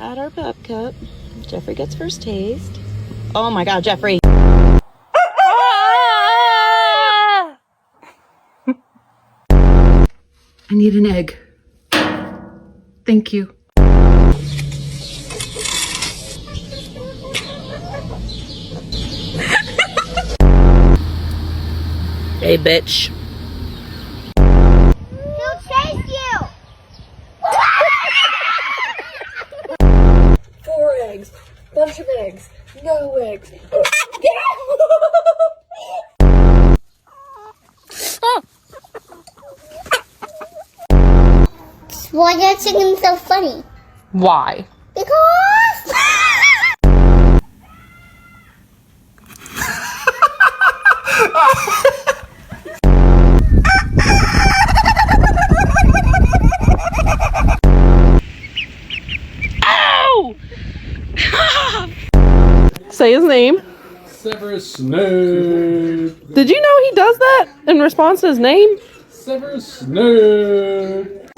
At our pup cup, Jeffrey gets first taste. Oh my God, Jeffrey. I need an egg. Thank you. Hey, bitch. He'll chase you! 4 eggs. Bunch of eggs. No eggs. Why are chickens so funny? Why? Because... Ow! Say his name. Severus Snape. Did you know he does that in response to his name? Severus Snape.